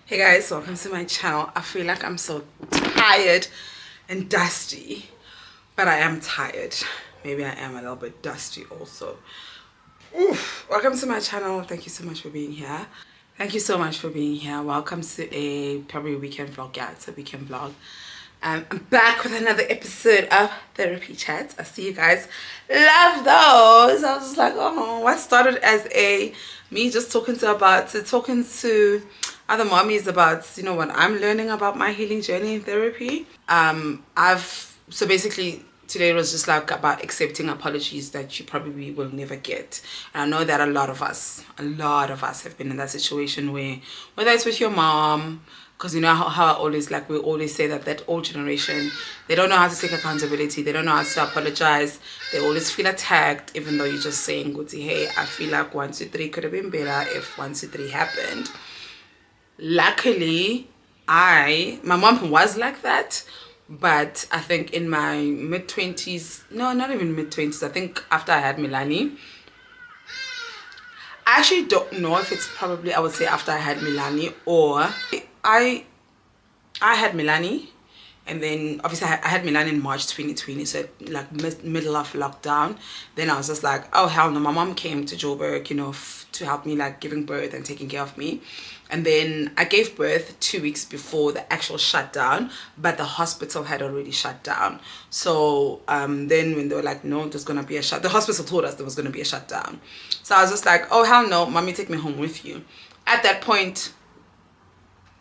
Hey guys, welcome to my channel. I feel like I'm so tired and dusty, but I am tired. Maybe I am a little bit dusty also. Oof. Welcome to my channel. Thank you so much for being here. Thank you so much for being here. Welcome to a probably weekend vlog. Yeah, it's a weekend vlog. I'm back with another episode of Therapy Chats. I see you guys love those. I was just like, oh, what started as me just talking to other mommies about what I'm learning about my healing journey in therapy. So basically today was just like about accepting apologies that you probably will never get. And I know that a lot of us have been in that situation where, whether it's with your mom, because you know how I always we always say that old generation, they don't know how to take accountability, they don't know how to apologize, they always feel attacked even though you're just saying, hey, I feel like 1 2 3 could have been better if 1 2 3 happened. Luckily, my mom was like that, but I think in my mid-20s, no, not even mid-20s, I think after I had Milani, I actually don't know if it's probably, I would say after I had Milani, or I had Milani, and then obviously I had Milani in March 2020, so like middle of lockdown. Then I was just like, oh hell no. My mom came to Joburg, to help me like giving birth and taking care of me. And then I gave birth 2 weeks before the actual shutdown, but the hospital had already shut down. So then when they were like, no, there's gonna be a the hospital told us there was gonna be a shutdown. So I was just like, oh hell no, mommy, take me home with you. At that point,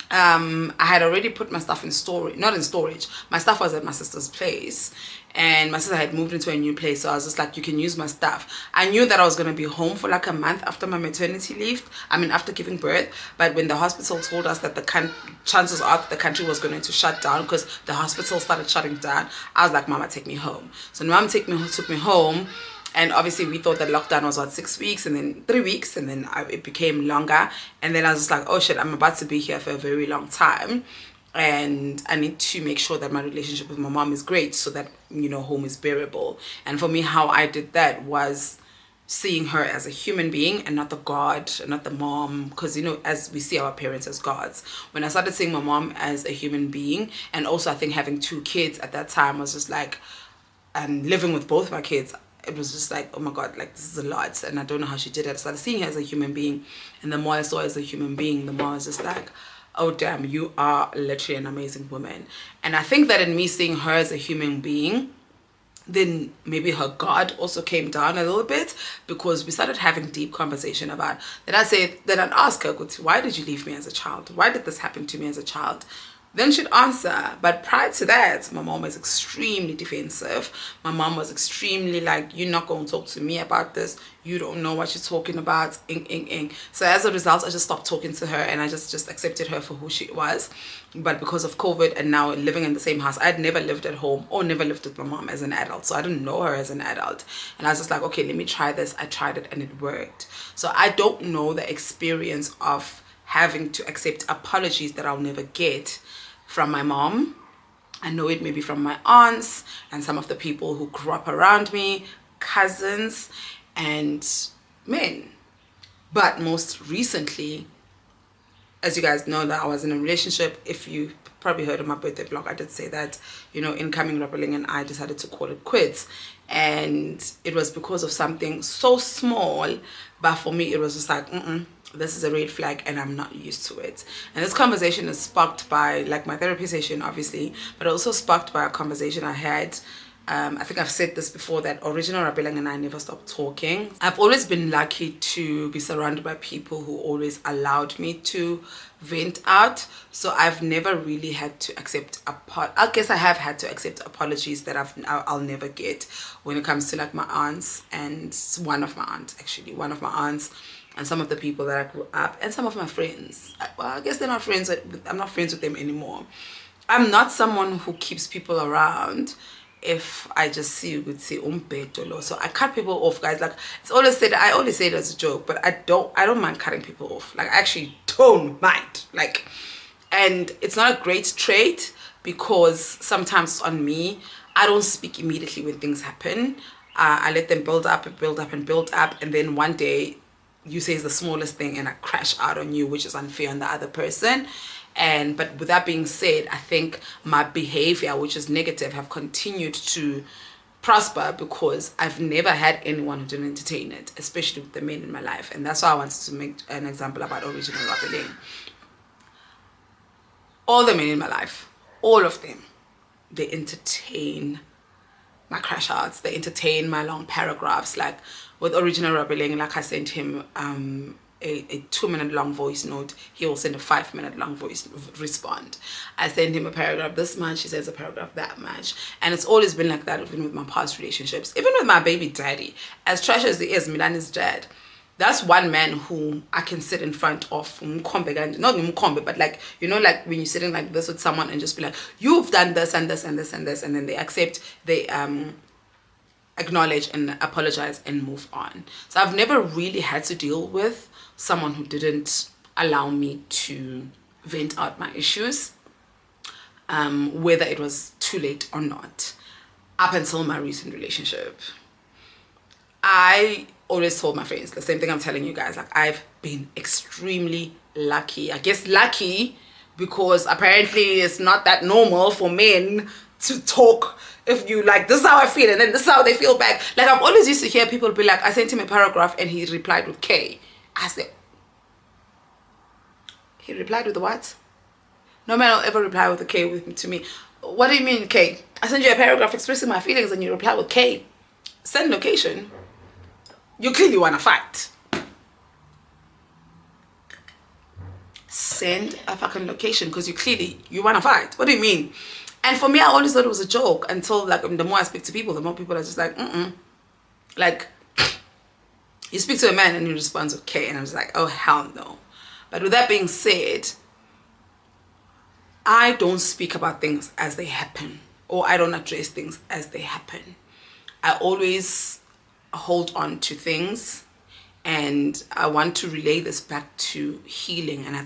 I had already put my stuff in storage, not in storage. My stuff was at my sister's place, and my sister had moved into a new place. So I was just like, you can use my stuff. I knew that I was going to be home for like a month after my maternity leave. After giving birth. But when the hospital told us that chances are that the country was going to shut down because the hospital started shutting down, I was like, mama, take me home. So mom took me home. And obviously we thought that lockdown was 6 weeks, and then 3 weeks, and then it became longer. And then I was just like, oh shit, I'm about to be here for a very long time, and I need to make sure that my relationship with my mom is great so that home is bearable. And for me, how I did that was seeing her as a human being and not the god and not the mom, because as we see our parents as gods. When I started seeing my mom as a human being, and also I think having 2 kids at that time was just like, and living with both my kids, it was just like, oh my god, like this is a lot, and I don't know how she did it. I started seeing her as a human being, and the more I saw her as a human being, the more I was just like, oh damn, you are literally an amazing woman. And I think that in me seeing her as a human being, then maybe her God also came down a little bit, because we started having deep conversation about, then I'd ask her, why did you leave me as a child? Why did this happen to me as a child? Then she'd answer. But prior to that, my mom was extremely defensive. My mom was extremely like, you're not going to talk to me about this. You don't know what you're talking about. So as a result, I just stopped talking to her, and I just accepted her for who she was. But because of COVID and now living in the same house, I'd never lived at home or never lived with my mom as an adult. So I didn't know her as an adult. And I was just like, okay, let me try this. I tried it and it worked. So I don't know the experience of having to accept apologies that I'll never get from my mom. I know it maybe from my aunts and some of the people who grew up around me, cousins and men. But most recently, as you guys know, that I was in a relationship. If you probably heard of my birthday vlog, I did say that, incoming rebelling and I decided to call it quits. And it was because of something so small, but for me it was just like, this is a red flag and I'm not used to it. And this conversation is sparked by like my therapy session, obviously, but also sparked by a conversation I had. I think I've said this before, that original Rabelang and I never stopped talking. I've always been lucky to be surrounded by people who always allowed me to vent out. So I've never really had to accept I guess I have had to accept apologies that I'll never get when it comes to like my aunts, and one of my aunts and some of the people that I grew up, and some of my friends. Well, I guess they're not friends. I'm not friends with them anymore. I'm not someone who keeps people around if I just see you would say umbetolo. So I cut people off, guys. Like I always say it as a joke, but I don't mind cutting people off. Like I actually don't mind. Like, and it's not a great trait, because sometimes on me, I don't speak immediately when things happen. I let them build up and build up and build up, and then one day you say is the smallest thing and I crash out on you, which is unfair on the other person. But with that being said, I think my behavior, which is negative, have continued to prosper because I've never had anyone who didn't entertain it, especially with the men in my life. And that's why I wanted to make an example about original Rapeling. All the men in my life, all of them, they entertain my crash outs, they entertain my long paragraphs. Like with original Rapeling, like I sent him a 2-minute long voice note, he will send a 5-minute long voice respond. I send him a paragraph this much, he says a paragraph that much. And it's always been like that, even with my past relationships, even with my baby daddy. As trash as he is, Milani's dad, that's one man who I can sit in front of, not mkombe, but like, you know, like when you're sitting like this with someone and just be like, you've done this and this and this and this, and then they accept, they acknowledge and apologize and move on. So I've never really had to deal with someone who didn't allow me to vent out my issues, whether it was too late or not. Up until my recent relationship, I always told my friends the same thing I'm telling you guys, like I've been extremely lucky. I guess lucky because apparently it's not that normal for men to talk. If you like, this is how I feel, and then this is how they feel back. Like I've always used to hear people be like, I sent him a paragraph and he replied with K. I said, he replied with the what? No man will ever reply with a K to me. What do you mean K? I sent you a paragraph expressing my feelings and you reply with K. Send location. You clearly want to fight. Send a fucking location because you want to fight. What do you mean? And for me, I always thought it was a joke until like the more I speak to people, the more people are just like, like you speak to a man and he responds with K, and I'm just like, oh hell no. But with that being said, I don't speak about things as they happen, or I don't address things as they happen. I always hold on to things, and I want to relay this back to healing. And I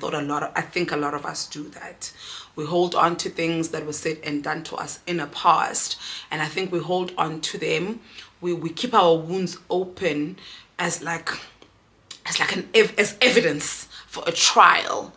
think a lot of us do that. We hold on to things that were said and done to us in the past, and I think we hold on to them. We keep our wounds open as evidence for a trial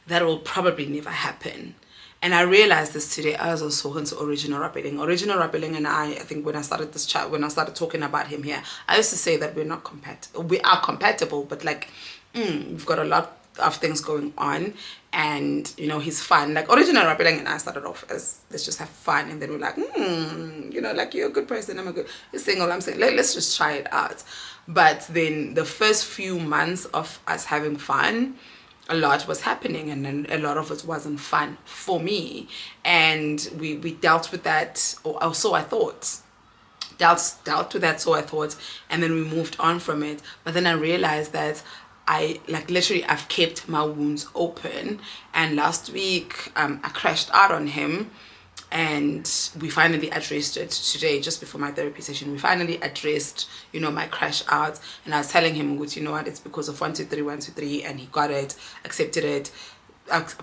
that will probably never happen. And I realized this today as I was talking to Original Rapeling. Original Rapeling and I think when I started this chat, when I started talking about him here, I used to say that we're not compatible. We are compatible, but like, we've got a lot of things going on, and you know, he's fun. Like Original Rapeling and I started off as let's just have fun, and then we're like, you know, like you're a good person, you're single, I'm saying let's just try it out. But then the first few months of us having fun, a lot was happening, and then a lot of it wasn't fun for me, and we dealt with that, or so I thought. Dealt with that, so I thought, and then we moved on from it. But then I realized that I've kept my wounds open, and last week I crashed out on him, and we finally addressed it today, just before my therapy session. We finally addressed, you know, my crash out, and I was telling him, you know what, it's because of 1 2 3 1 2 3, and he got it, accepted it,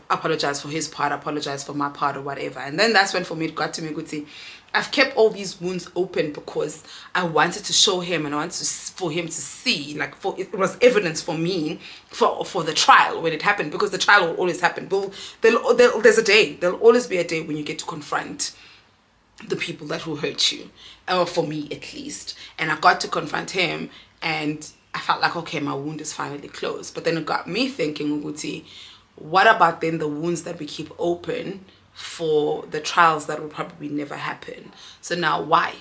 apologized for his part, apologized for my part, or whatever. And then that's when for me it got to me, Guti, I've kept all these wounds open because I wanted to show him, and I wanted for him to see, like, it was evidence for me for the trial when it happened, because the trial will always happen. There's a day, there'll always be a day when you get to confront the people that will hurt you, or for me at least. And I got to confront him, and I felt like, okay, my wound is finally closed. But then it got me thinking, Uguti, what about then the wounds that we keep open for the trials that will probably never happen? So now why?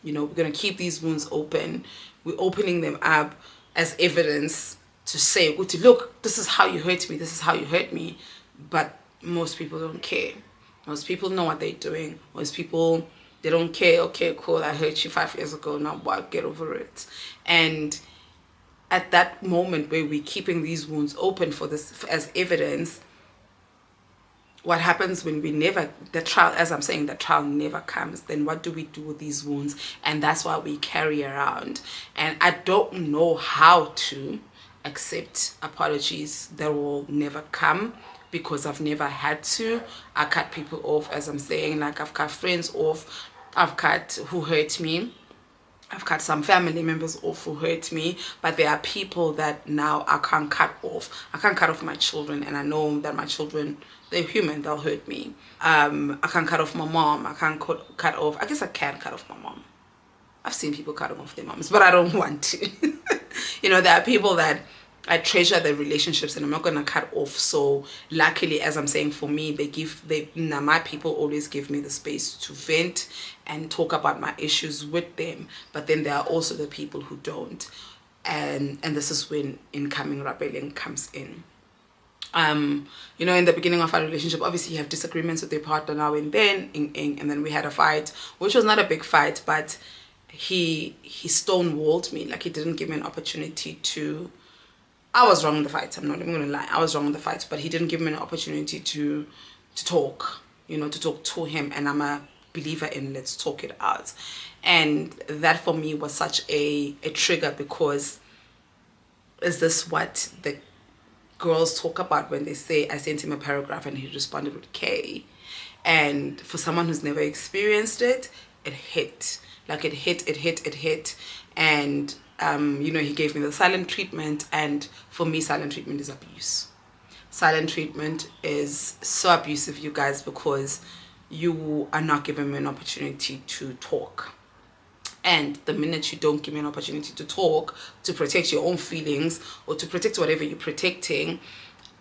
You know, we're going to keep these wounds open. We're opening them up as evidence to say, look, this is how you hurt me, this is how you hurt me. But most people don't care. Most people know what they're doing. Most people, they don't care. Okay, cool, I hurt you 5 years ago, now what, get over it. And at that moment where we're keeping these wounds open for this as evidence, what happens when the trial, as I'm saying, the trial never comes, then what do we do with these wounds? And that's why we carry around. And I don't know how to accept apologies that will never come, because I've never had to. I cut people off, as I'm saying, like I've cut friends off, I've cut who hurt me, I've cut some family members off who hurt me, but there are people that now I can't cut off. I can't cut off my children, and I know that my children, they're human, they'll hurt me. I can't cut off my mom. I can't cut off, I guess I can cut off my mom. I've seen people cutting off their moms, but I don't want to. You know, there are people that I treasure their relationships and I'm not gonna cut off. So luckily, as I'm saying, for me, my people always give me the space to vent and talk about my issues with them. But then there are also the people who don't, and this is when incoming rebellion comes in. You know, in the beginning of our relationship, obviously you have disagreements with your partner now and then, and then we had a fight, which was not a big fight, but he stonewalled me. Like, he didn't give me an opportunity to. I was wrong in the fight. I'm not even gonna lie. I was wrong in the fight, but he didn't give me an opportunity to talk. You know, to talk to him. And I'm a believer in let's talk it out. And that for me was such a trigger, because is this what the girls talk about when they say I sent him a paragraph and he responded with K? And for someone who's never experienced it, it hit. Like, it hit. And you know, he gave me the silent treatment, and for me, silent treatment is abuse. Silent treatment is so abusive, you guys, because you are not giving me an opportunity to talk. And the minute you don't give me an opportunity to talk, to protect your own feelings or to protect whatever you're protecting,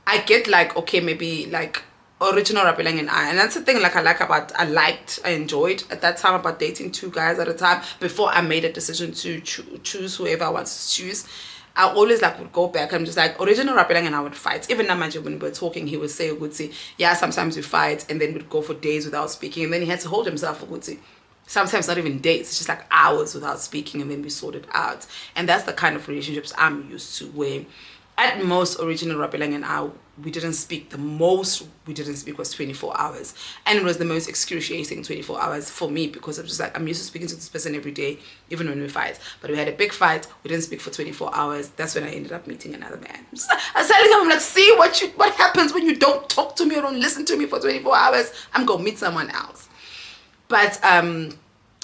I get like, okay, maybe like original rebelling and that's the thing, like I enjoyed at that time about dating two guys at a time before I made a decision to choose whoever I want to choose. I always like would go back. I'm just like original rebelling, and I would fight. Even Namaji, when we were talking, he would say, yeah, sometimes we fight, and then we'd go for days without speaking, and then he had to hold himself. Sometimes not even days, it's just like hours without speaking, and then we sort it out. And that's the kind of relationships I'm used to, where at most original rebelling and we didn't speak. The most we didn't speak was 24 hours, and it was the most excruciating 24 hours for me, because I'm just like, I'm used to speaking to this person every day, even when we fight. But we had a big fight, we didn't speak for 24 hours. That's when I ended up meeting another man. I was telling him, I'm like, see what happens when you don't talk to me or don't listen to me for 24 hours. I'm gonna meet someone else. But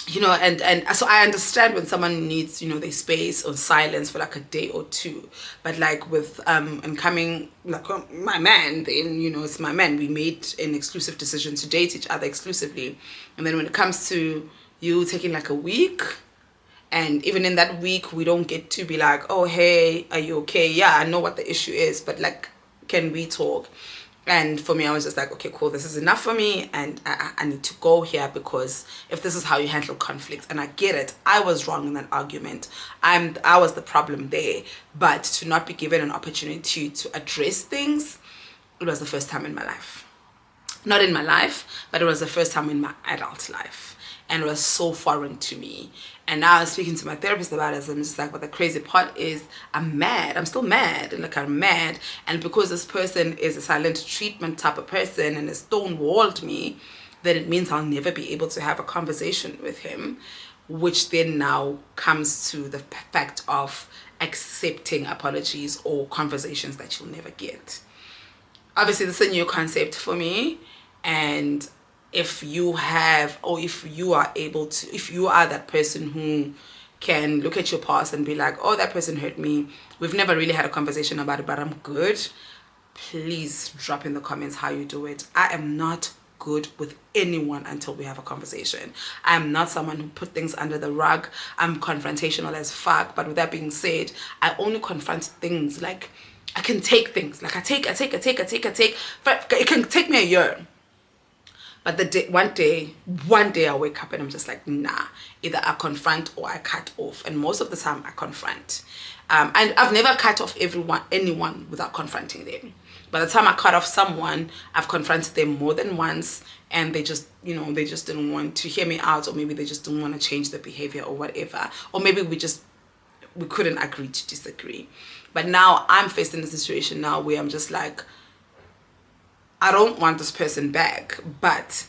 you know, and so I understand when someone needs, you know, their space or silence for like a day or two. But like with incoming, like my man, then, you know, it's my man. We made an exclusive decision to date each other exclusively. And then when it comes to you taking like a week, and even in that week, we don't get to be like, oh, hey, are you okay? Yeah, I know what the issue is, but like, can we talk? And for me, I was just like, okay, cool, this is enough for me, and I need to go here, because if this is how you handle conflict, and I get it, I was wrong in that argument. I was the problem there, but to not be given an opportunity to address things, it was the first time in my life. Not in my life, but it was the first time in my adult life. And it was so foreign to me. And now I was speaking to my therapist about it, and I'm just like, but the crazy part is I'm mad. I'm still mad. Like, I'm mad. And because this person is a silent treatment type of person and has stonewalled me, then it means I'll never be able to have a conversation with him, which then now comes to the fact of accepting apologies or conversations that you'll never get. Obviously, this is a new concept for me, and if you have, or if you are able to, if you are that person who can look at your past and be like, oh, that person hurt me, we've never really had a conversation about it, but I'm good, please drop in the comments how you do it. I am not good with anyone until we have a conversation. I am not someone who put things under the rug. I'm confrontational as fuck, but with that being said, I only confront things like, I can take things, like I take, it can take me a year. But one day I wake up and I'm just like, nah, either I confront or I cut off. And most of the time I confront. And I've never cut off anyone without confronting them. By the time I cut off someone, I've confronted them more than once, and they just, you know, they just didn't want to hear me out, or maybe they just didn't want to change their behavior or whatever. Or maybe we couldn't agree to disagree. But now I'm faced in a situation now where I'm just like, I don't want this person back, but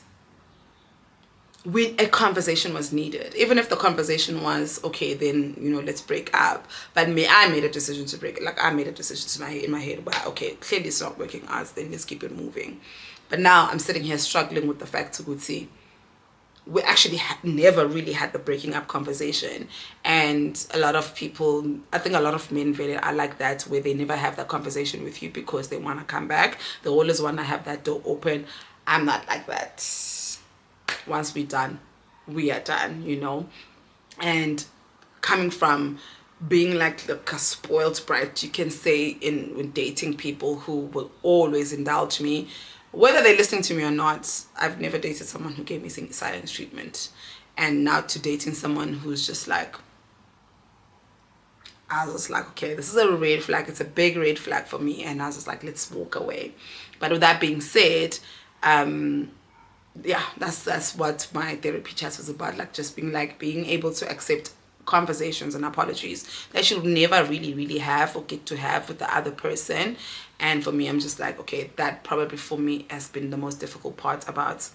a conversation was needed. Even if the conversation was, okay, then, you know, let's break up. But I made a decision to break it. Like, I made a decision in my head, well, okay, clearly it's not working out, then let's keep it moving. But now I'm sitting here struggling with the fact to go see, we actually never really had the breaking up conversation. And a lot of people, I think a lot of men really are like that, where they never have that conversation with you because they want to come back. They always want to have that door open. I'm not like that. Once we're done, we are done, you know. And coming from being like a spoiled brat, you can say, in dating people who will always indulge me, whether they're listening to me or not. I've never dated someone who gave me silence treatment. And now to dating someone who's just like, I was like, okay, this is a red flag. It's a big red flag for me. And I was just like, let's walk away. But with that being said, yeah, that's what my therapy chat was about. Like, just being able to accept conversations and apologies that you never really have or get to have with the other person. And for me, I'm just like, okay, that probably for me has been the most difficult part about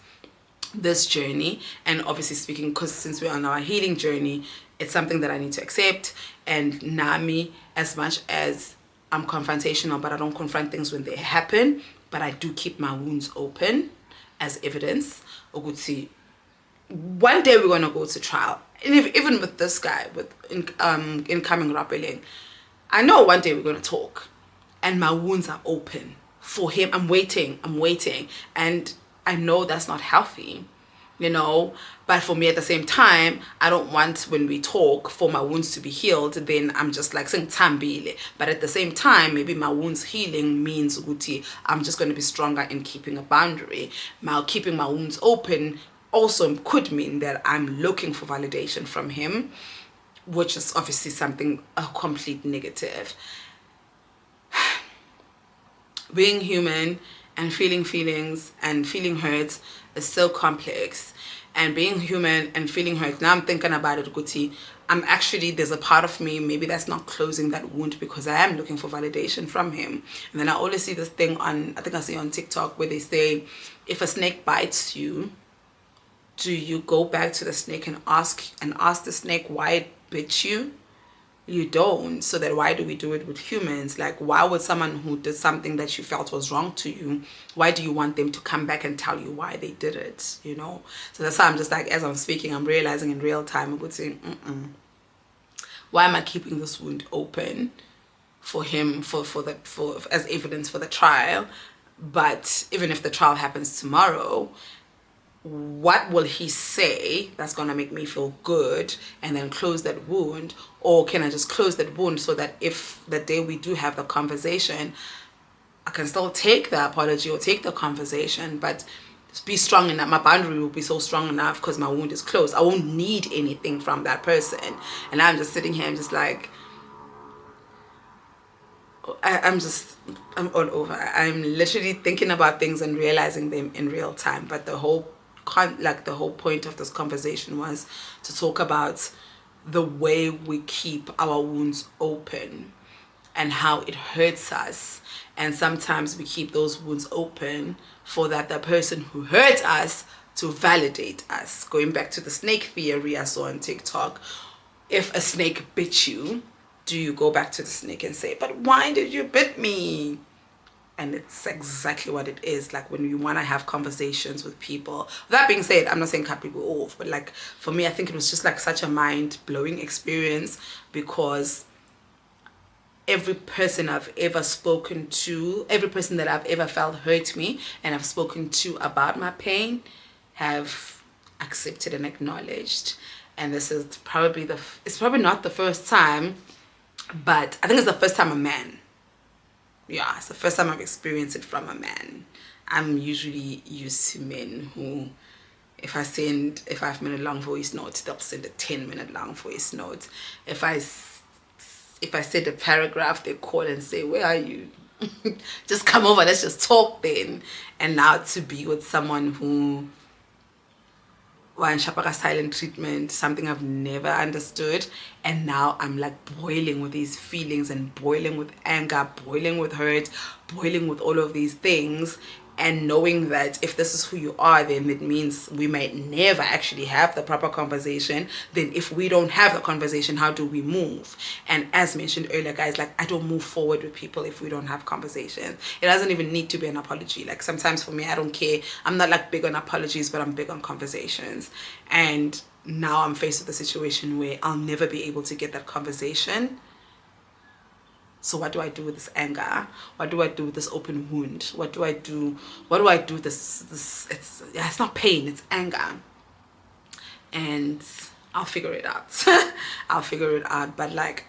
this journey. And obviously speaking, because since we're on our healing journey, it's something that I need to accept. And Nami, as much as I'm confrontational, but I don't confront things when they happen, but I do keep my wounds open as evidence. Oguti, one day we're going to go to trial. And even with this guy, with incoming rappelling, I know one day we're going to talk. And my wounds are open for him. I'm waiting. And I know that's not healthy, you know. But for me, at the same time, I don't want, when we talk, for my wounds to be healed. Then I'm just like saying tambile. But at the same time, maybe my wounds healing means Uguti, I'm just going to be stronger in keeping a boundary. Now, keeping my wounds open also could mean that I'm looking for validation from him, which is obviously something a complete negative. Being human and feeling feelings and feeling hurt is so complex. And being human and feeling hurt, now I'm thinking about it, Guti, there's a part of me, maybe that's not closing that wound, because I am looking for validation from him. And then I always see this thing I think I see on TikTok, where they say, if a snake bites you, do you go back to the snake and ask the snake why it bit you? You don't. So then why do we do it with humans? Like, why would someone who did something that you felt was wrong to you, why do you want them to come back and tell you why they did it, you know? So that's why I'm just like, as I'm speaking, I'm realizing in real time, I'm saying, why am I keeping this wound open for him, for as evidence for the trial? But even if the trial happens tomorrow, what will he say that's going to make me feel good and then close that wound? Or can I just close that wound so that if the day we do have the conversation, I can still take the apology or take the conversation, but be strong enough, my boundary will be so strong enough because my wound is closed. I won't need anything from that person. And I'm just sitting here, I'm just like, I'm all over. I'm literally thinking about things and realizing them in real time. But the whole point of this conversation was to talk about the way we keep our wounds open and how it hurts us. And sometimes we keep those wounds open for that the person who hurt us to validate us. Going back to the snake theory I saw on TikTok, if a snake bit you, do you go back to the snake and say, but why did you bit me? And it's exactly what it is. Like, when you want to have conversations with people. That being said, I'm not saying cut people off, but like, for me, I think it was just like such a mind-blowing experience, because every person I've ever spoken to, every person that I've ever felt hurt me and I've spoken to about my pain, have accepted and acknowledged. And this is probably it's probably not the first time, but I think it's the first time a man. Yeah, it's the first time I've experienced it from a man. I'm usually used to men who, if I send a 5-minute long voice note, they'll send a 10-minute long voice note. If I send a paragraph, they call and say, where are you? Just come over, let's just talk then. And now to be with someone who one Shapaka silent treatment, something I've never understood, and now I'm like boiling with these feelings and boiling with anger, boiling with hurt, boiling with all of these things, and knowing that if this is who you are, then it means we might never actually have the proper conversation. Then if we don't have the conversation, how do we move? And as mentioned earlier, guys, like I don't move forward with people if we don't have conversations. It doesn't even need to be an apology. Like sometimes for me, I don't care. I'm not like big on apologies, but I'm big on conversations. And now I'm faced with a situation where I'll never be able to get that conversation. So what do I do with this anger? What do I do with this open wound? What do I do? What do I do with this it's not pain, it's anger. And I'll figure it out. I'll figure it out. But like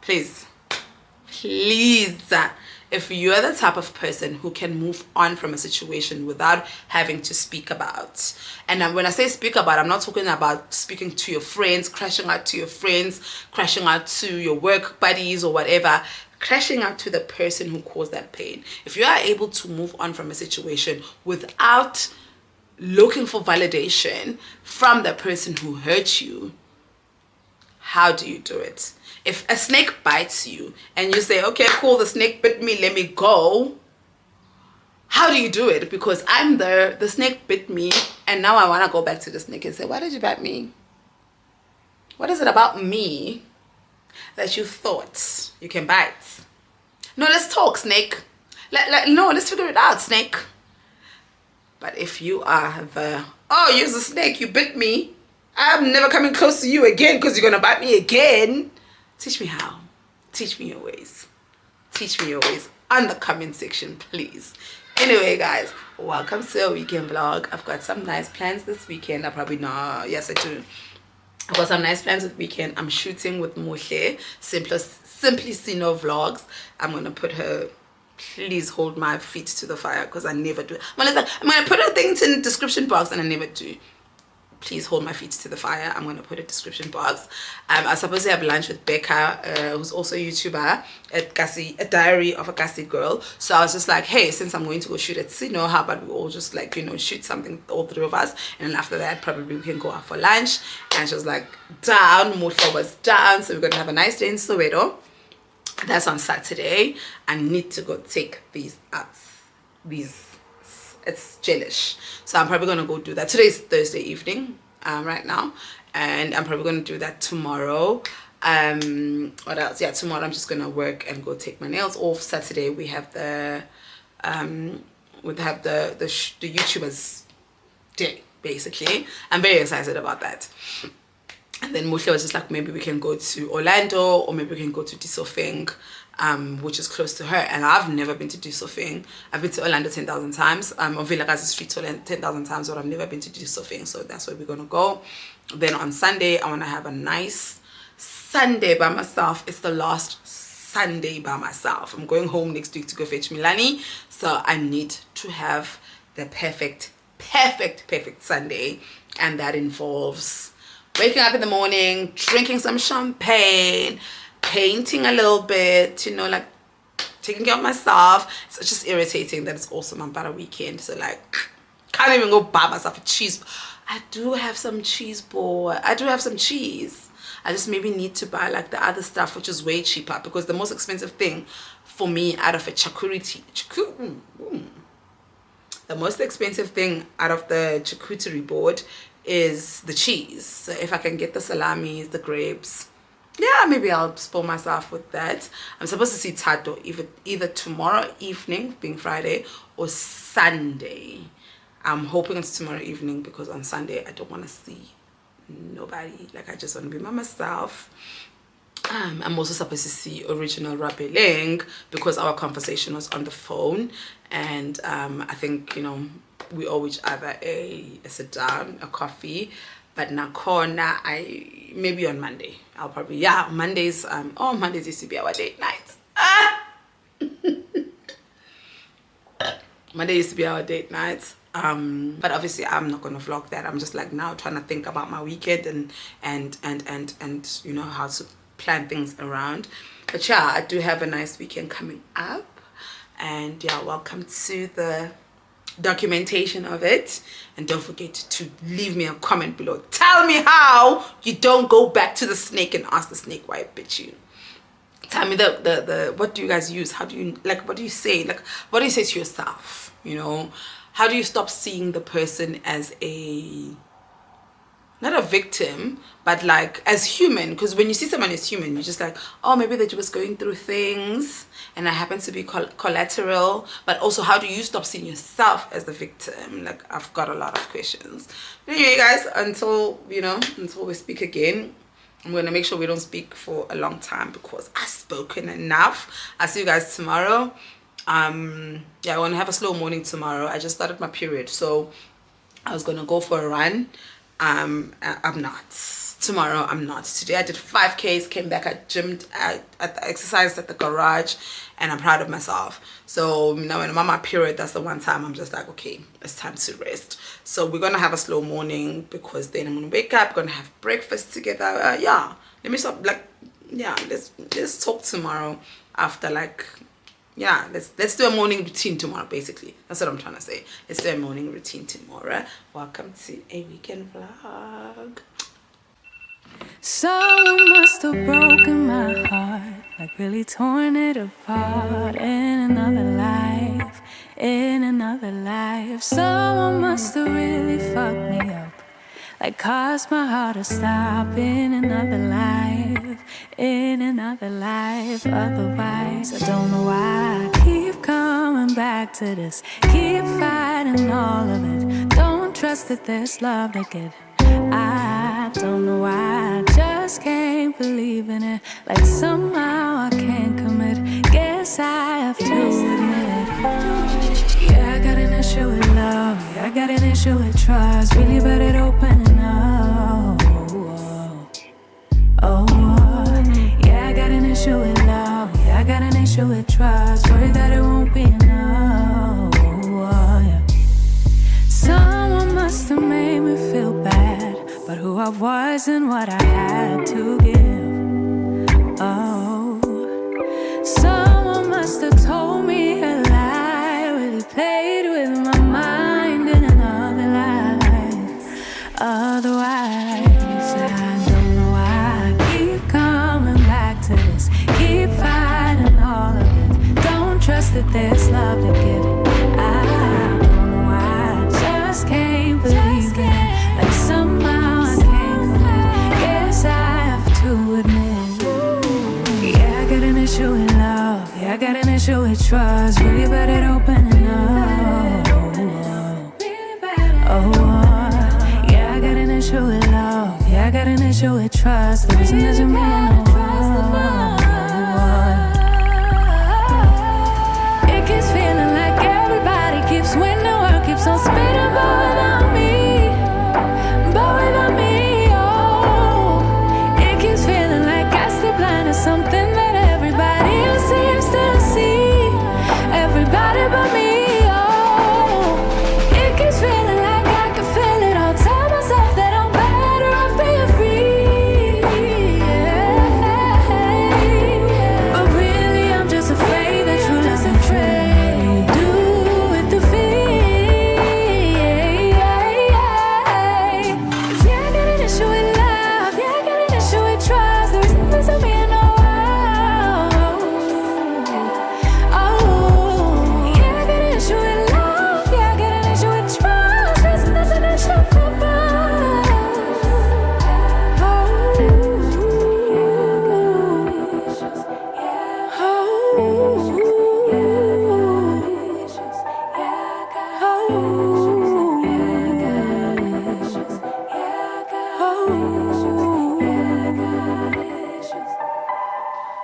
please, if you're the type of person who can move on from a situation without having to speak about, and when I say speak about, I'm not talking about speaking to your friends, crashing out to your friends, crashing out to your work buddies or whatever, crashing out to the person who caused that pain. If you are able to move on from a situation without looking for validation from the person who hurt you, how do you do it? If a snake bites you and you say, okay, cool, the snake bit me, let me go. How do you do it? Because I'm there, the snake bit me, and now I want to go back to the snake and say, why did you bite me? What is it about me that you thought you can bite? No, let's talk, snake. No, let's figure it out, snake. But if you are oh, you're the snake, you bit me, I'm never coming close to you again because you're going to bite me again. Teach me how. Teach me your ways. Teach me your ways on the comment section, please. Anyway, guys, welcome to a weekend vlog. I've got some nice plans this weekend. Yes, I do. I've got some nice plans this weekend. I'm shooting with Mohle, Simply Sino Vlogs. I'm going to put her, please hold my feet to the fire because I never do. I'm going to put her things in the description box and I never do. Please hold my feet to the fire. I'm going to put a description box. I was supposed to have lunch with Becca, who's also a YouTuber, at A Diary of a Gassy Girl. So I was just like, hey, since I'm going to go shoot at Sino, how about we all just like, you know, shoot something, all three of us. And then after that, probably we can go out for lunch. And she was like, down. Mutla was down. So we're going to have a nice day in Soweto. That's on Saturday. I need to go take these out. It's jellish, so I'm probably gonna go do that. Today's Thursday evening right now, and I'm probably gonna do that tomorrow. What else? Yeah, tomorrow I'm just gonna work and go take my nails off. Saturday we have the YouTubers day, basically. I'm very excited about that. And then Muhle was just like, maybe we can go to Orlando, or maybe we can go to Disofeng, which is close to her. And I've never been to Disofeng. I've been to Orlando 10,000 times. Or Vilakazi Street 10,000 times, but I've never been to Disofeng. So that's where we're going to go. Then on Sunday, I want to have a nice Sunday by myself. It's the last Sunday by myself. I'm going home next week to go fetch Milani. So I need to have the perfect Sunday. And that involves waking up in the morning, drinking some champagne, painting a little bit, you know, like taking care of myself. It's just irritating that it's also my butter weekend. So like, can't even go buy myself a cheese. I do have some cheese, boy. I do have some cheese. I just maybe need to buy like the other stuff, which is way cheaper, because the most expensive thing for me out of a the most expensive thing out of the charcuterie board is the cheese. So if I can get the salamis, the grapes, yeah, maybe I'll spoil myself with that. I'm supposed to see Tato either tomorrow evening, being Friday, or Sunday. I'm hoping it's tomorrow evening, because on Sunday I don't want to see nobody. Like, I just want to be by myself. I'm also supposed to see Original Rabeling, because our conversation was on the phone, and I think, you know, we owe each other a sit down, a coffee. But Nakona, maybe on Monday. I'll probably, yeah, Mondays, Mondays used to be our date nights. Monday used to be our date nights. But obviously I'm not gonna vlog that. I'm just like now trying to think about my weekend and you know, how to plan things around. But yeah, I do have a nice weekend coming up, and yeah, welcome to the documentation of it. And don't forget to leave me a comment below. Tell me how you don't go back to the snake and ask the snake why it bit you. tell me the what do you guys use? How do you, like, what do you say? Like, what do you say to yourself? You know, how do you stop seeing the person as a, not a victim, but like as human? Because when you see someone as human, you're just like, oh, maybe they're just going through things and I happen to be collateral. But also, how do you stop seeing yourself as the victim? Like, I've got a lot of questions. But anyway, guys, until we speak again, I'm gonna make sure we don't speak for a long time because I've spoken enough. I'll see you guys tomorrow. Yeah, I want to have a slow morning tomorrow. I just started my period, so I was gonna go for a run. I'm not. Tomorrow I'm not. Today I did 5Ks, came back, I gymmed, I exercised at the garage, and I'm proud of myself. So now when I'm on my period, that's the one time I'm just like, okay, it's time to rest. So we're gonna have a slow morning because then I'm gonna wake up, gonna have breakfast together. Yeah, let me stop, like, yeah, let's talk tomorrow after, like, yeah, let's do a morning routine tomorrow. Basically, that's what I'm trying to say. Let's do a morning routine tomorrow. Welcome to a weekend vlog. Someone must have broken my heart, like really torn it apart. In another life, in another life. Someone must have really fucked me up, like caused my heart to stop. In another life, in another life. Otherwise, I don't know why I keep coming back to this. Keep fighting all of it. Don't trust that there's love to get. I don't know why, I just can't believe in it. Like somehow I can't commit. Guess I have to admit. Yeah, I got an issue with love. Yeah, I got an issue with trust. Really bad at opening up. Yeah, I got an issue with love. Yeah, I got an issue with trust. Worried that it won't be enough. Yeah. Someone must have made me feel bad, but who I was and what I had to give. Oh, someone must have told me a lie, really played with my mind in another life. Otherwise, I don't know why I keep coming back to this. Keep fighting all of it. Don't trust that there's love to give. I don't know why I just can't believe it. Like somehow I can't commit. Guess I have to admit. Yeah, I got an issue with love. Yeah, I got an issue with trust. Really bad at opening up. Yeah, I got an issue with love. Yeah, I got an issue with trust. The reason doesn't mean no trust. It keeps feeling like everybody keeps winning. World keeps on spinning, but without me. But without me, oh. It keeps feeling like I stay blind to something that everybody else seems to see. Everybody but me, oh. It keeps feeling like I can feel it all. Tell myself that I'm better off being free. Yeah. But really I'm just afraid that true love and trade do with the fear. Yeah, I got an issue with love. Yeah, I got an issue with trust. The reason doesn't mean no. Oh, yeah, I got an issue with love. Yeah, I got an issue with trust. Reason doesn't issue for love.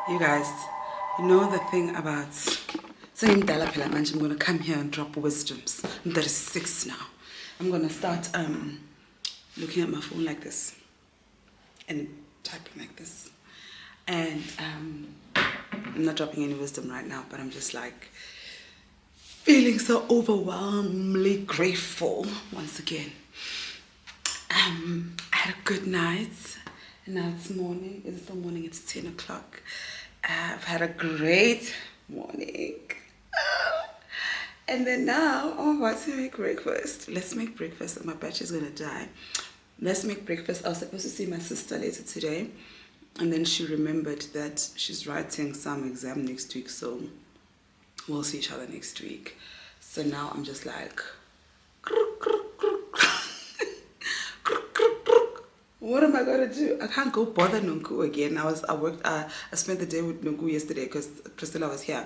You guys, you know the thing about saying Dala Pilamanje, I'm gonna come here and drop wisdoms. I'm 36 now. I'm gonna start looking at my phone like this and typing like this. And I'm not dropping any wisdom right now, but I'm just like feeling so overwhelmingly grateful once again. I had a good night, and now it's morning. It's still morning, it's 10 o'clock. I've had a great morning. And then now I'm about to make breakfast. Let's make breakfast. My battery's gonna die. Let's make breakfast. I was supposed to see my sister later today. And then she remembered that she's writing some exam next week, so we'll see each other next week. So now I'm just like, what am I gonna do? I can't go bother Nunku again. I spent the day with Nunku yesterday because Priscilla was here,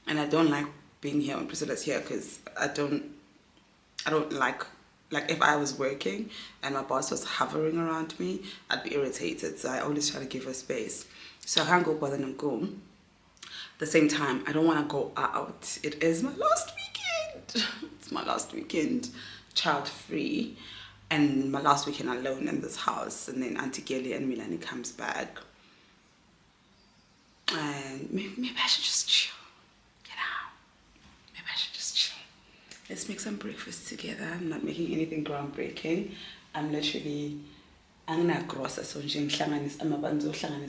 and I don't like being here when Priscilla's here because I don't like if I was working and my boss was hovering around me, I'd be irritated. So I always try to give her space. So I can't go bother Nunku. At the same time, I don't want to go out. It is my last weekend. It's my last weekend child free and my last weekend alone in this house. And then Auntie Kelly and Milani comes back. And maybe I should just chill. You know, maybe I should just chill. Let's make some breakfast together. I'm not making anything groundbreaking. I'm gonna gross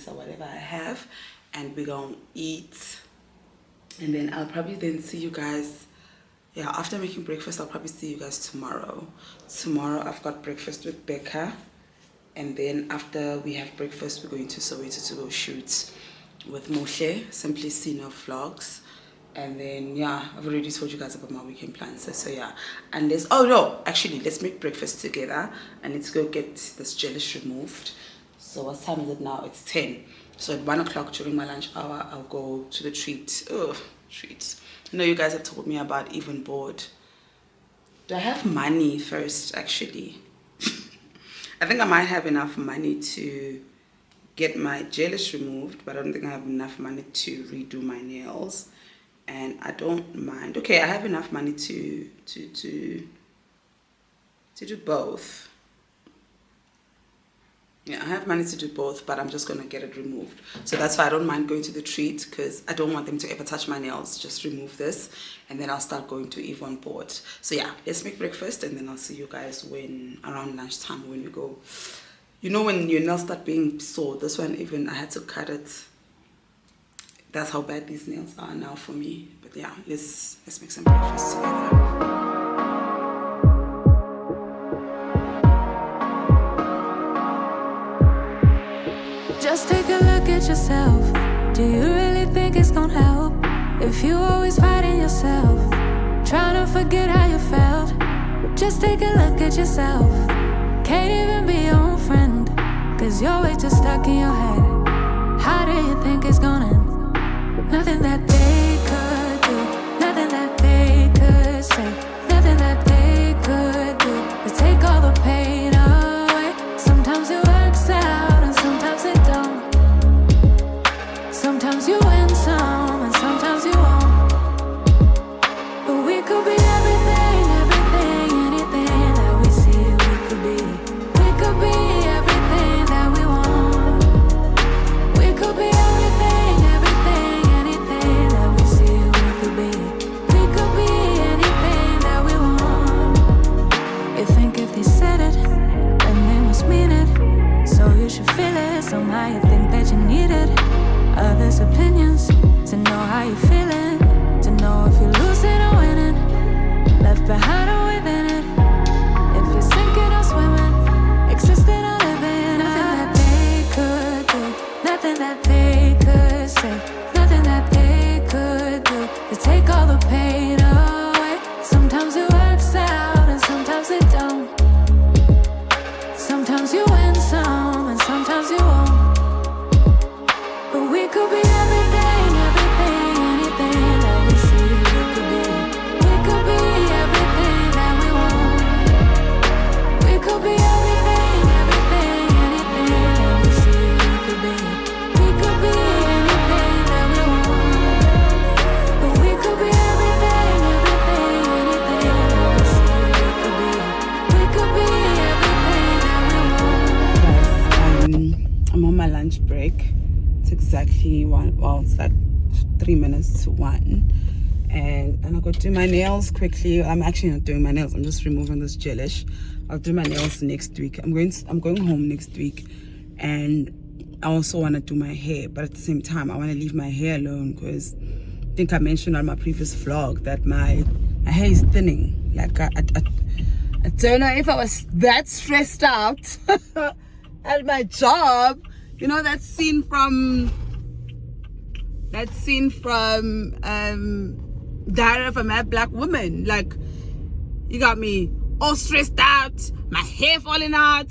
whatever I have, and we're gonna eat. And then I'll probably then see you guys. Yeah, after making breakfast, I'll probably see you guys tomorrow. Tomorrow I've got breakfast with Becca, and then after we have breakfast, we're going to Soweto to go shoot with Moshe, Simply Sino Vlogs. And then yeah, I've already told you guys about my weekend plans. So yeah, unless let's make breakfast together. I need to go get this gelish removed. So what time is it now? It's 10. So at 1 o'clock during my lunch hour, I'll go to the treats. I know you guys have told me about Even Board. Do I have money first? Actually, I think I might have enough money to get my gelish removed, but I don't think I have enough money to redo my nails. And I don't mind. Okay, I have enough money to do both. Yeah, I have money to do both, but I'm just gonna get it removed. So that's why I don't mind going to the treat, because I don't want them to ever touch my nails. Just remove this, and then I'll start going to Yvonne Board. So yeah, let's make breakfast, and then I'll see you guys around lunchtime when we go. You know when your nails start being sore. This one even I had to cut it. That's how bad these nails are now for me. But yeah, let's make some breakfast together. Just take a look at yourself. Do you really think it's gonna help if you always fighting yourself, trying to forget how you felt? Just take a look at yourself. Can't even be your own friend, cause you're way too stuck in your head. How do you think it's gonna end? Nothing that they could do, nothing that they could say, nothing that they could do to take all the pain away. Sometimes it works out and sometimes it don't. Sometimes you win some and sometimes you won't. But we could be everything, anything that we see we could be. We could be everything that we want. We could be everything, anything that we see we could be. We could be anything that we want. You think if they said it, then they must mean it. So you should feel it. Somehow you think that you need it. Others' opinions to know how you're feeling, to know if you're losing or winning, left behind or within it. If you're sinking or swimming, existing or living. Nothing that they could do, nothing that they could say, nothing that they could do to take all the pain away. Sometimes it works out and sometimes it don't. Sometimes you win some and sometimes you won't. But we could be everything, anything that we see we could be. We could be everything that we want. We could be everything, anything that we see we could be. We could be anything that we want. But we could be everything, anything that we see we could be. We could be everything that we want. I'm on my lunch break. It's exactly it's like 3 minutes to 1. And I'll go do my nails quickly. I'm actually not doing my nails. I'm just removing this gelish. I'll do my nails next week. I'm going home next week. And I also want to do my hair. But at the same time, I want to leave my hair alone because I think I mentioned on my previous vlog that my hair is thinning. Like I don't know if I was that stressed out at my job You know that scene from Diary of a Mad Black Woman? Like, you got me all stressed out, my hair falling out,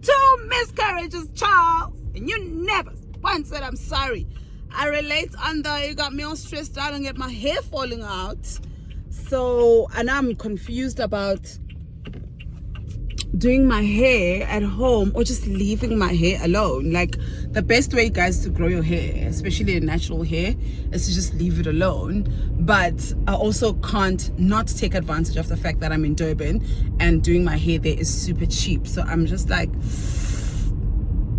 2 miscarriages, Charles, and you never once said I'm sorry. I relate on you got me all stressed out and get my hair falling out. So, and I'm confused about doing my hair at home or just leaving my hair alone. Like, the best way, guys, to grow your hair, especially a natural hair, is to just leave it alone. But I also can't not take advantage of the fact that I'm in Durban and doing my hair there is super cheap. So I'm just like,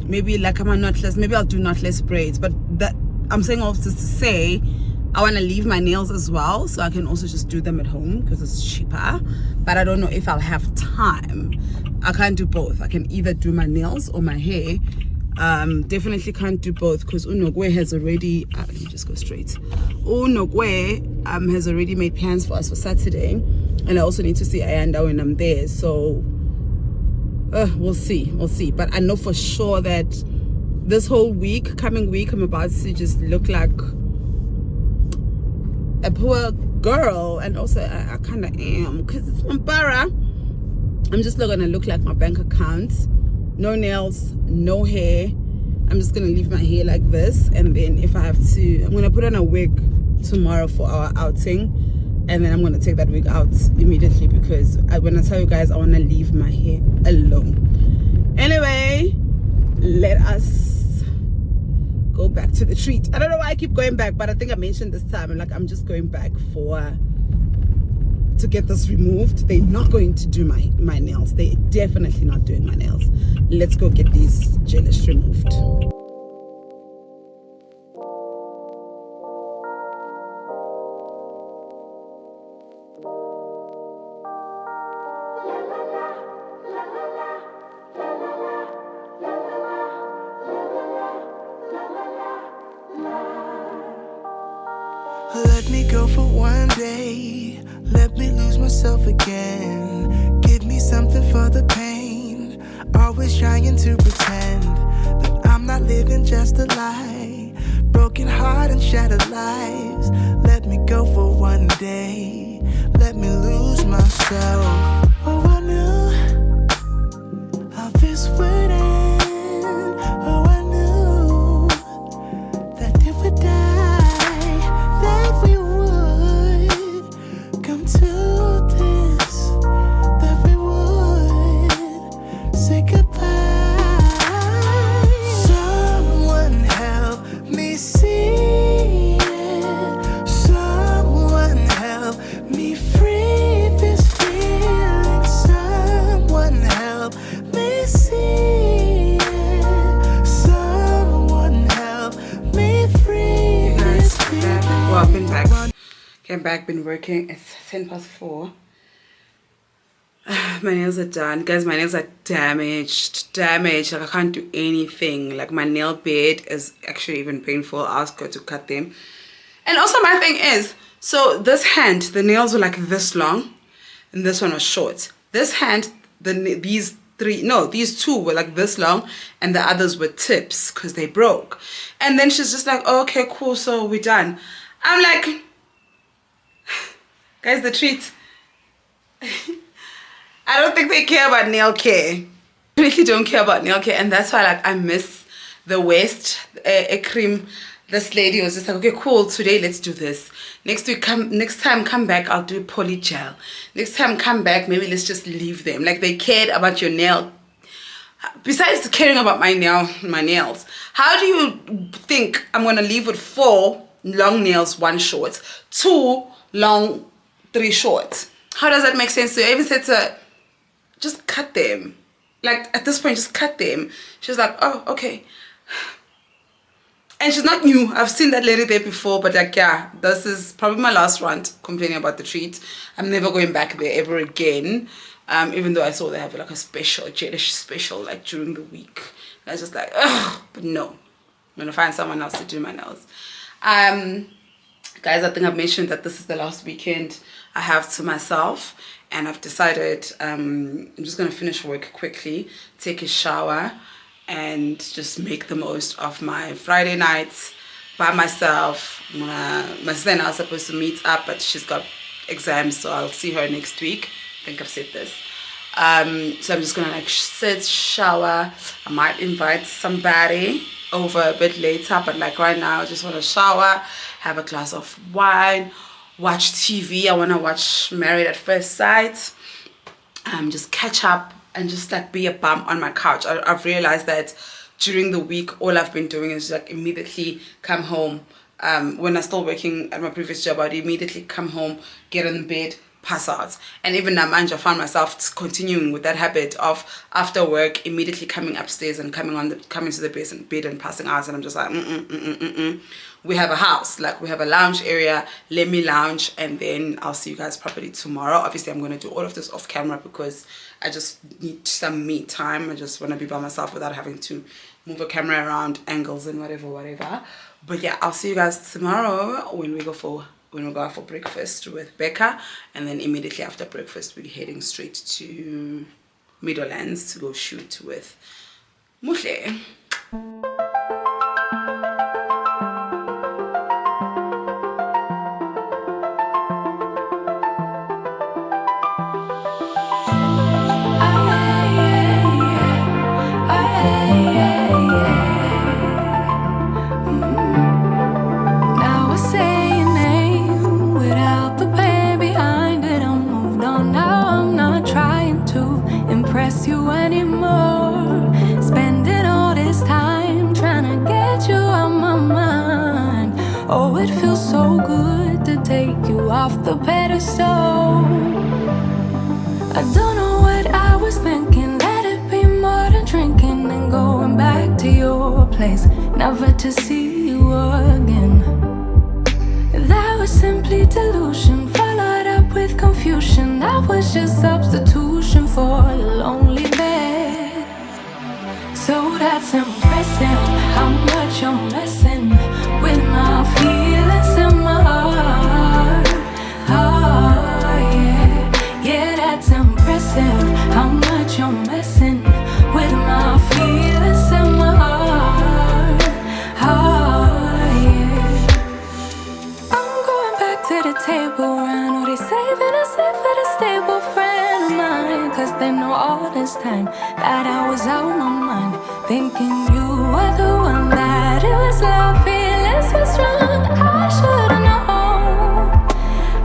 maybe like I'm a knotless, maybe I'll do knotless braids. But that I'm saying all this to say, I want to leave my nails as well, so I can also just do them at home because it's cheaper. But I don't know if I'll have time. I can't do both. I can either do my nails or my hair. Definitely can't do both because Unogwe has already let me just go straight. Unogwe has already made plans for us for Saturday, and I also need to see Ayanda when I'm there. So we'll see. But I know for sure that this whole coming week, I'm about to just look like a poor girl, and also I kind of am because it's Mambara. I'm just not gonna look like my bank account. No nails, no hair. I'm just gonna leave my hair like this, and then if I have to, I'm gonna put on a wig tomorrow for our outing, and then I'm gonna take that wig out immediately because when I tell you guys I want to leave my hair alone. Anyway, let us go back to the treat. I don't know why I keep going back, but I think I mentioned this time, I'm just going back to get this removed. They're not going to do my nails. They're definitely not doing my nails. Let's go get these gelish removed. Let me go for one day. Let me lose myself again. Give me something for the pain. Always trying to pretend that I'm not living just a lie. Broken heart and shattered lives. Let me go for one day. Let me lose myself. Oh, I knew how this would end. Oh, I knew that it would die, that we would come to this, that we would say goodbye. Someone help me see it. Someone help me free this feeling. Someone help me see it. Someone help me free this feeling. Well, I've been back. Came back, been working. It's 4:10. My nails are done. Guys, my nails are damaged. Like, I can't do anything. Like, my nail bed is actually even painful. I asked her to cut them. And also, my thing is, so this hand, the nails were like this long, and this one was short. This hand, these two were like this long, and the others were tips because they broke. And then she's just like, oh, okay, cool, so we're done. I'm like, guys, the treat. I don't think they care about nail care. I really don't care about nail care, and that's why, like, I miss the West cream. This lady was just like, okay, cool, today let's do this. Next time come back, I'll do poly gel. Next time come back, maybe let's just leave them. Like, they cared about your nail. Besides caring about my nails, how do you think I'm gonna leave with 4 long nails, 1 short, 2 long, 3 short? How does that make sense to you? I even said to her, just cut them. Like, at this point, just cut them. She's like, oh, okay. And she's not new. I've seen that lady there before, but like, yeah, this is probably my last rant complaining about the treat. I'm never going back there ever again. Even though I saw they have like a gelish special, like during the week. I was just like, ugh, but no. I'm gonna find someone else to do my nails. Guys, I think I've mentioned that this is the last weekend I have to myself, and I've decided I'm just gonna finish work quickly, take a shower, and just make the most of my Friday nights by myself. My sister and I are supposed to meet up, but she's got exams, so I'll see her next week. I think I've said this. So I'm just gonna like sit, shower. I might invite somebody over a bit later, but like right now I just want to shower, have a glass of wine, watch TV. I want to watch Married at First Sight, just catch up and just like be a bum on my couch. I've realized that during the week all I've been doing is like immediately come home. When I was still working at my previous job, I'd immediately come home, get in bed, pass out. And even now, mind you, I found myself continuing with that habit of after work immediately coming upstairs and coming to the bed and passing out. And I'm just like, we have a house, like we have a lounge area, let me lounge, and then I'll see you guys properly tomorrow. Obviously I'm going to do all of this off camera because I just need some me time. I just want to be by myself without having to move a camera around, angles and whatever. But yeah, I'll see you guys tomorrow when we go out for breakfast with Becca, and then immediately after breakfast we're heading straight to Meadowlands to go shoot with Muhle. You anymore, spending all this time trying to get you out my mind. Oh, it feels so good to take you off the pedestal. I don't know what I was thinking, let it be more than drinking and going back to your place, never to see you again. That was simply delusion, followed up with confusion. That was just substitution for a lonely bed. So that's impressive, how much I'm messing with my feelings in my heart. Oh yeah, yeah, that's impressive, how much I'm messing with my feelings in my heart. Oh yeah, I'm going back to the table, I know they saving us up for the stable friend of mine, cause they know all this time that I was out my mind, thinking you were the one, that it was love, feelings were strong. I should've known,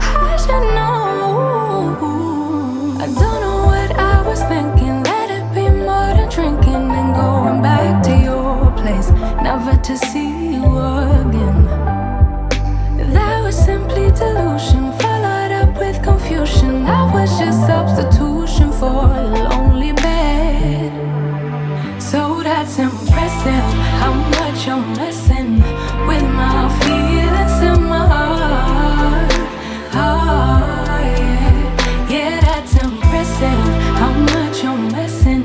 I should know. I don't know what I was thinking, let it be more than drinking and going back to your place, never to see you again. That was simply delusion, followed up with confusion. That was just substitution for a lonely bed. So that's impressive, how much I'm messing with my feelings in my heart. Oh yeah, yeah, that's impressive, how much I'm messing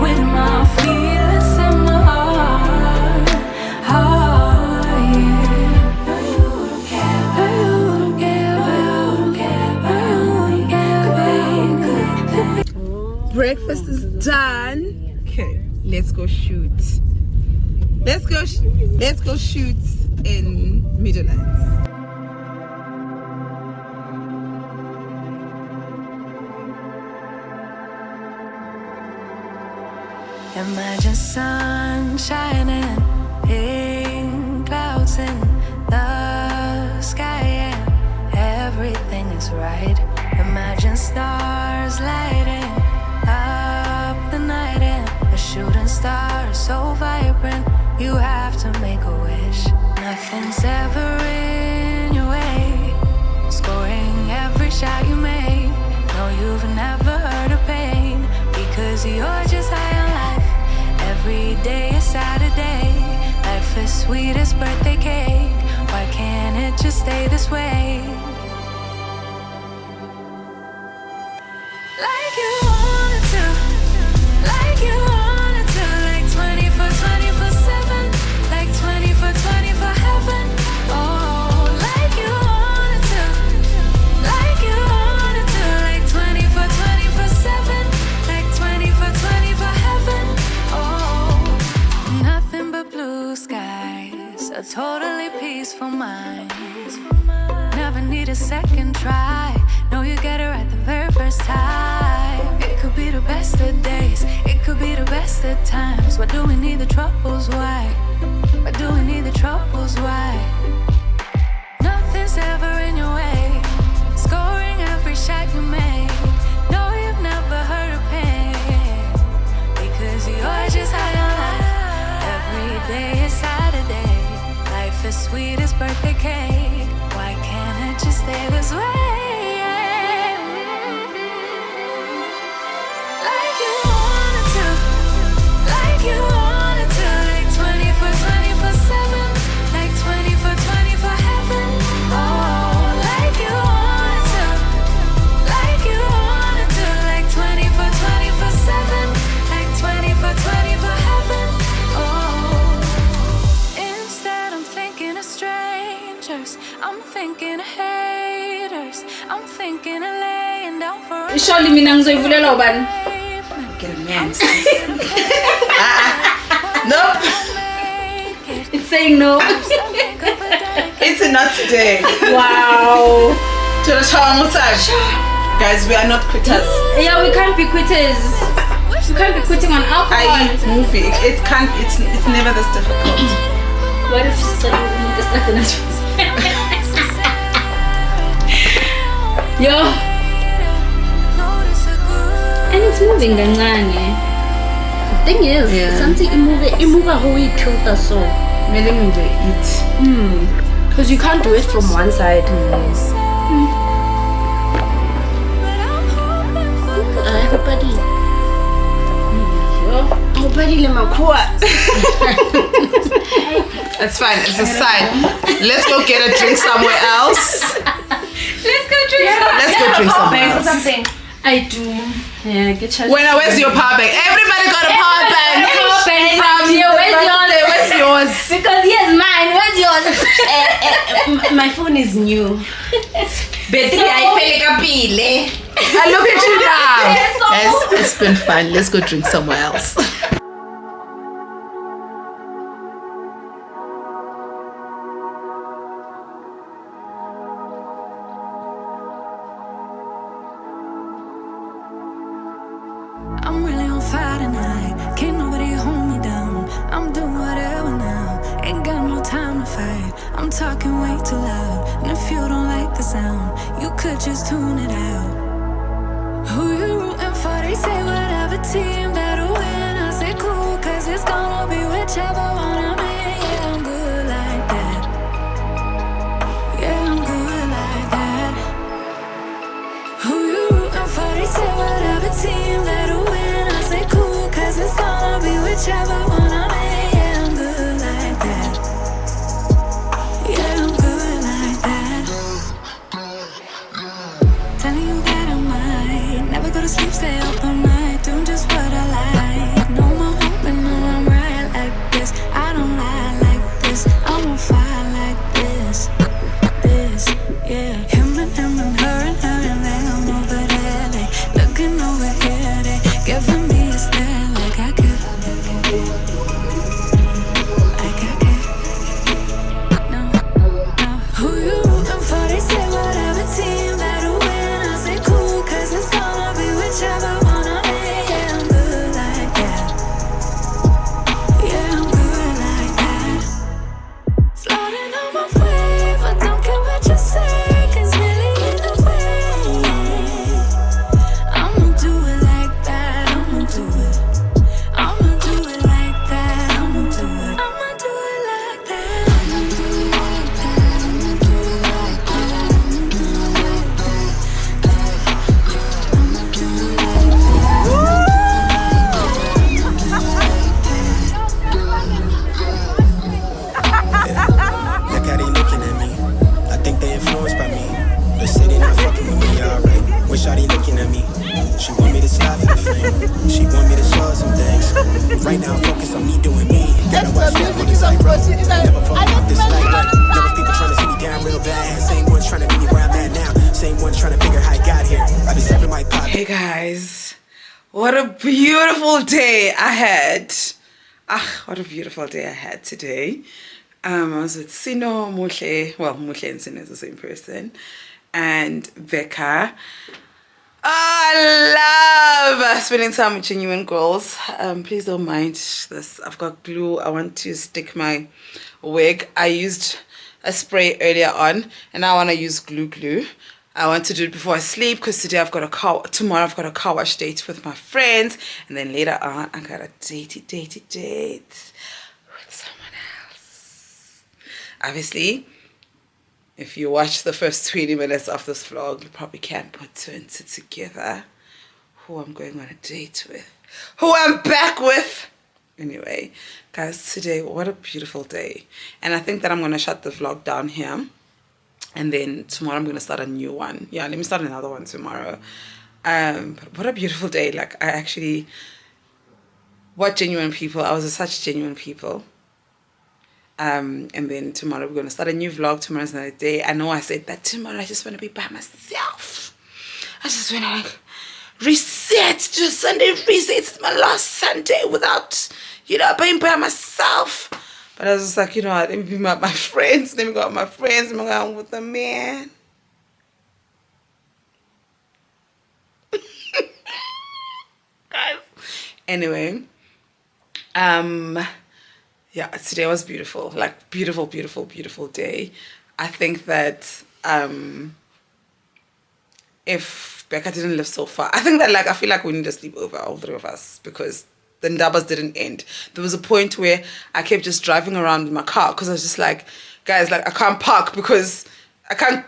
with my feelings in my heart. Oh yeah, no you don't care, no you don't care, no you don't care, no you don't care, baby. Breakfast is done. Okay, let's go shoot. Let's go shoot in Meadowlands. Imagine sun shining, pink clouds in the sky, and everything is right. Imagine stars lighting up the night, and a shooting star so vibrant, you have to make a wish. Nothing's ever in your way, scoring every shot you make. No, you've never heard of pain, because you're just high on life. Every day is Saturday, life is sweet as birthday cake. Why can't it just stay this way? Like you wanted to, like you wanted to, like 24/7, like 24/24 heaven. Oh, like you wanted to, like you wanted to, like 24/7, like 24/24 heaven. Oh. second try. Know you get it right the very first time. It could be the best of days, it could be the best of times. Why do we need the troubles? Why? Why do we need the troubles? Why? Nothing's ever in your way, scoring every shot you make. No, you've never heard of pain, because you're just high on life. Every day is Saturday, life is sweet as birthday cake. Why can't it just stay this way? Like you wanted to, like you wanted to, like 24/7, like 24/24 heaven. Oh, like you wanted to, like you wanted to, like 24/7, like 24/24 heaven. Oh, instead I'm thinking of strangers, I'm thinking of haters, I'm thinking of laying down for a Surely mina ngizoyivulela ubani? Get a man. Nope. It's saying no. It's not today. Wow. Guys, we are not quitters. Yeah, we can't be quitters. We can't be quitting on alcohol. Movie. It can't. It's never this difficult. What if she's stuck in it? Yo. And it's moving kancane. The thing is, something imove how we tilt us so. Meaning we eat. Because you can't do it from one side. Everybody. That's fine. It's a sign. Let's go get a drink somewhere else. Let's go drink somewhere else. Something. I do. Yeah, get your. Where's your power bank? Everybody got a power bank. Power bank from here. Where's yours? Because here's mine. Where's yours? My phone is new. Betty, I feel like a pile. And look at you now. Guys, it's been fun. Let's go drink somewhere else. I'm really on fire tonight. Can't nobody hold me down. I'm doing whatever now. Ain't got no time to fight. I'm talking way too loud. And if you don't like the sound, you could just tune it out. Who you rooting for? They say whatever team that'll win. I say cool, cause it's gonna be whichever one I'm in. Yeah, I'm good like that. Yeah, I'm good like that. Who you rooting for? They say whatever team that'll win. I say cool, cause it's gonna be whichever one I'm in. Yeah, I'm good like that. Yeah, I'm good like that. Telling you that I might never go to sleep, stay up all night, doing just what I like. No more hoping, no, I'm right like this. I don't lie like this. I'm on fire like this. This, yeah. Him and her and them over there. They looking over here. They giving me a stare like I could. Like I could. No, no. Who you rooting for? They say whatever team that'll win. I say cool, cause it's gonna be whichever one I'm in. Yeah, I'm good like that. Yeah, I'm good like that. Floating on my wave, I don't care what you say, cause really either way, I'ma do it like that, I'ma do it. I'ma do it like that, I'ma do it. I'ma do it like that, I'ma do it like that, I'ma do it like that, I'ma do it like that. I'ma do it Look how they looking at me. I think they influenced by me. They say they not fucking with me, alright. Wish they looking at me. She want me to slide for the flame. She want me to show her some things. But right now, focus on me doing me. Gotta watch that when it's like road. Never fuck off this like right. Never people trying to see me down real bad. Same ones trying to meet me where I'm at now. Same ones trying to figure how I got here. I be stepping my pop. Hey guys, what a beautiful day I had. What a beautiful day I had today. I was with Sino, Muhle, well, Muhle and Sino is the same person. and Becca. I love spending time with genuine girls. Please don't mind this. I've got glue. I want to stick my wig. I used a spray earlier on, and I want to use glue. I want to do it before I sleep because today tomorrow I've got a car wash date with my friends, and then later on I got a date with someone else. Obviously, if you watch the first 20 minutes of this vlog, you probably can't put two and two together. Who I'm going on a date with, who I'm back with. Anyway, guys, today, what a beautiful day. And I think that I'm going to shut the vlog down here. And then tomorrow I'm going to start a new one. Yeah, let me start another one tomorrow. But what a beautiful day. Like, what genuine people. I was with such genuine people. And then tomorrow we're going to start a new vlog. Tomorrow's another day. I know I said that tomorrow I just want to be by myself. I just want to like reset, do Sunday reset. It's my last Sunday without, being by myself. But I was just like, let me be with my friends. Let me go out with my friends. Let me go out with the man. Guys. Anyway. Yeah, today was beautiful. Like, beautiful, beautiful, beautiful day. I think that if Becca didn't live so far, I think that I feel like we need to sleep over, all three of us, because the ndabas didn't end. There was a point where I kept just driving around in my car because I was just like, guys, I can't park because I can't,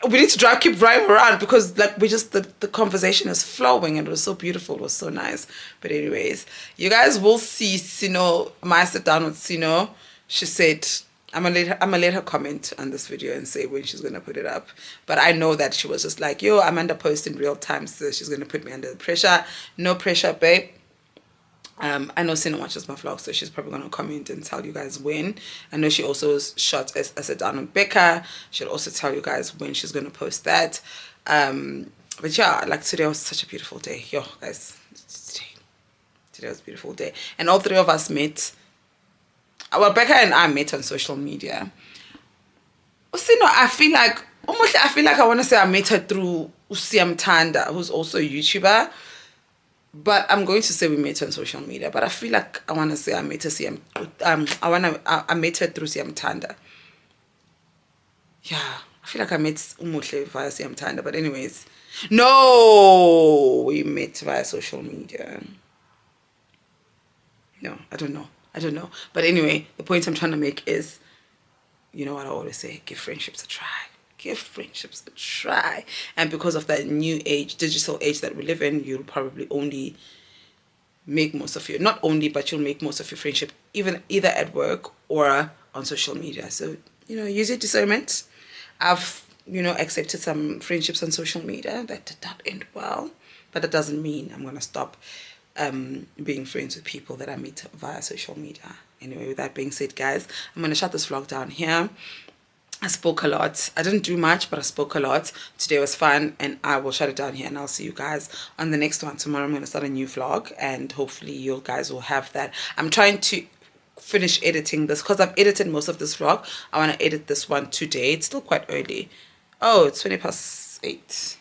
we need to keep driving around because the conversation is flowing and it was so beautiful. It was so nice. But anyways, you guys will see Sino, my sit down with Sino. She said, I'm gonna let her comment on this video and say when she's gonna put it up. But I know that she was just like, yo, I'm under post in real time, so she's gonna put me under the pressure. No pressure, babe. I know Sina watches my vlog, so she's probably gonna comment and tell you guys when. I know she also shot as a down with Becca. She'll also tell you guys when she's gonna post that. But yeah, today was such a beautiful day. Yo, guys, today was a beautiful day, and all three of us met. Well, Becca and I met on social media. Sino, I feel like I want to say I met her through Usiam Tanda, who's also a YouTuber. But I'm going to say we met on social media. But I feel like I want to say I met her. I met her through Siam Tanda. Yeah, I feel like I met Umuhle via Siam Tanda. But anyways, no, we met via social media. No, I don't know. But anyway, the point I'm trying to make is, you know what I always say: give friendships a try. Give friendships a try. And because of that new age, digital age that we live in, you'll probably only make most of your, not only, but you'll make most of your friendship either at work or on social media. So, use your discernment. I've, accepted some friendships on social media that did not end well, but that doesn't mean I'm going to stop being friends with people that I meet via social media. Anyway, with that being said, guys, I'm going to shut this vlog down here. I spoke a lot. I didn't do much, but I spoke a lot. Today was fun, and I will shut it down here, and I'll see you guys on the next one. Tomorrow I'm going to start a new vlog, and hopefully you guys will have that. I'm trying to finish editing this because I've edited most of this vlog. I want to edit this one today. It's still quite early. Oh, it's 20:08.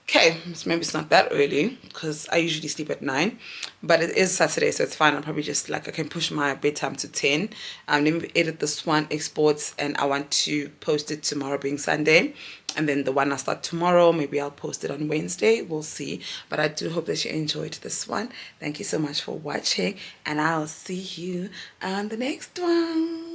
Okay, so maybe it's not that early because I usually sleep at 9, but it is Saturday, so it's fine. I'll probably just I can push my bedtime to 10. Let me edit this one, exports, and I want to post it tomorrow being Sunday. And then the one I start tomorrow, maybe I'll post it on Wednesday. We'll see. But I do hope that you enjoyed this one. Thank you so much for watching, and I'll see you on the next one.